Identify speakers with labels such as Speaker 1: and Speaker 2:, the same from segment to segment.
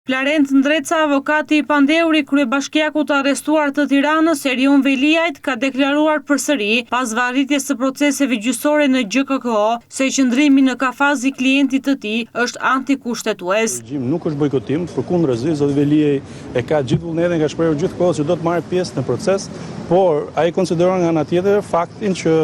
Speaker 1: Florent Ndreca, avokati I Pandeuri, kryebashkiakut arrestuar të Tiranës, Erion Veliajt, ka deklaruar përsëri pas varritjes së proceseve gjyqësore në GKKO se qëndrimi në kafaz I klientit të tij është antikushtetues.
Speaker 2: Nuk është bojkotim, përkundërzi, zoti Veliaj e ka gjithë vullnetin, ka shprehur gjithkohë se do të marrë pjesë në proces, por ai konsideron nga ana tjetër faktin që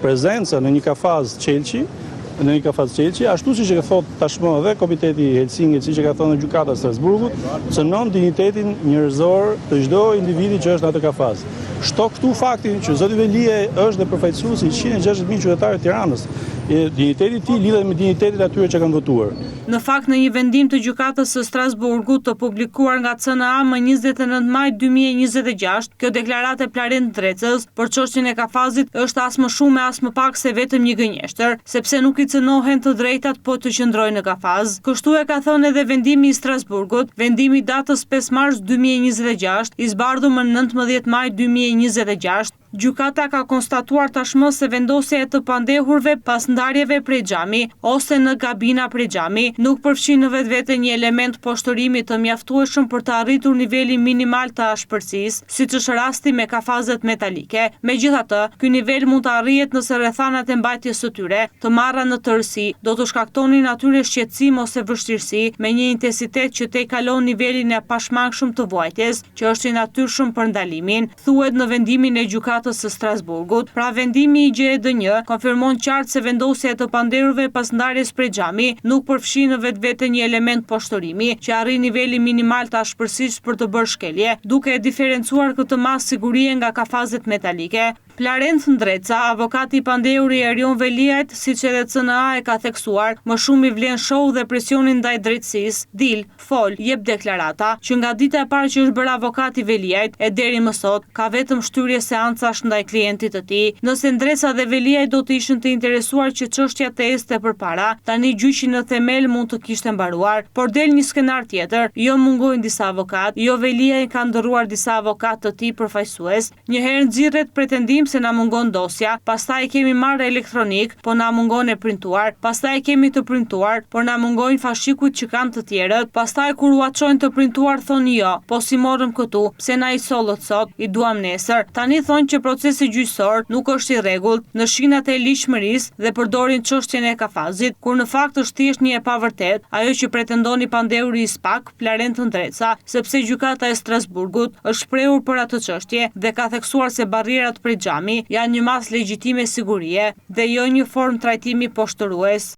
Speaker 2: prezenca në një kafaz Qelqi, ashtu siç e ka thotë tashmë edhe Komiteti I Helsinkit, siç e ka thënë në gjykata e Strasburgut, cënon dinjitetin njerëzor të çdo individi që është në atë kafaz. Shto këtu faktin që zoti Veliaj është dhe përfaqësuesi I 160.000 qytetarë të Tiranës. Dinjiteti I tij lidhet me dinjitetin atyre që kanë votuar.
Speaker 1: Në fakt, në një vendim të gjykatës së Strasburgut të publikuar nga CNA më 29 maj 2026, kjo deklaratë e Florent Ndrecës për çështjen e kafazit është as më shumë as më pak se vetëm një gënjeshtër, sepse nuk I cënohen të drejtat po të qëndrojnë në kafaz. Kështu e ka thënë edhe vendimi I Strasburgut, vendimi I datës 5 mars 2026, I zbardhur më 19 maj 2026. Gjykata ka konstatuar tashmë se vendosja e të pandehurve pas ndarjeve prej xhami ose në gabina prej xhami nuk përfshin në vetvete një element poshtërimi të mjaftueshëm për të arritur nivelin minimal të ashpërsisë, siç është rasti me kafazet metalike. Megjithatë, ky nivel mund të arrihet nëse rrethanat e mbajtjes së tyre të marra në tërësi do të shkaktonin atyre shqetësim ose vështirësi me një intensitet që te kalon nivelin e pashmangshëm të vuajtjes, që është I natyrshëm për ndalimin, thuhet në vendimin e gjykatës së Strasburgut. Pra vendimi I GED1 konfirmon qartë se vendosja e të pandehurve pas ndarjes prej xhami nuk përfshin në vetvete një element poshtërimi që arrin nivelin minimal të ashpërsisë për të bërë shkelje, duke e diferencuar këtë masë sigurie nga kafazet metalike. Florent Ndreca, avokati I Pandehuri Erion Veliajt, siç edhe CNA e ka theksuar, më shumë I vlen show dhe presionin ndaj drejtësisë, dil, fol, jep deklarata, që nga dita e parë që është bërë avokati Veliajt e deri më sot ka vetëm shtyrje seancash ndaj klientit të tij. Nëse Ndreca dhe Veliajt do të ishin të interesuar që çështja të ecte përpara, tani gjyqi në themel mund të kishte mbaruar, por del një skenar tjetër, jo mungojnë disa avokat, jo Veliaj ka ndërruar disa avokat të tij përfaqësues, një herë nxirret pretendim se na mungon dosja, pastaj kemi marrë elektronik, po na mungon e printuar, pastaj kemi të printuar, por na mungojnë fashikujt që kanë të tjerët, pastaj kur u çojnë të printuar thonë jo, po si morëm këtu, pse na I sollët sot, I duam nesër. Tani thonë që procesi gjyqësor nuk është I rregullt në shinat e ligjshmërisë dhe përdorin çështjen e kafazit, kur në fakt është thjesht një e pavërtet, ajo që pretendoni Pandehuri I SPAK, Florent Ndreca, sepse gjykata e Strasburgut është shprehur për atë çështje dhe ka theksuar se barrierat prej xhami janë një masë legjitime sigurie dhe jo një formë trajtimi poshtërues.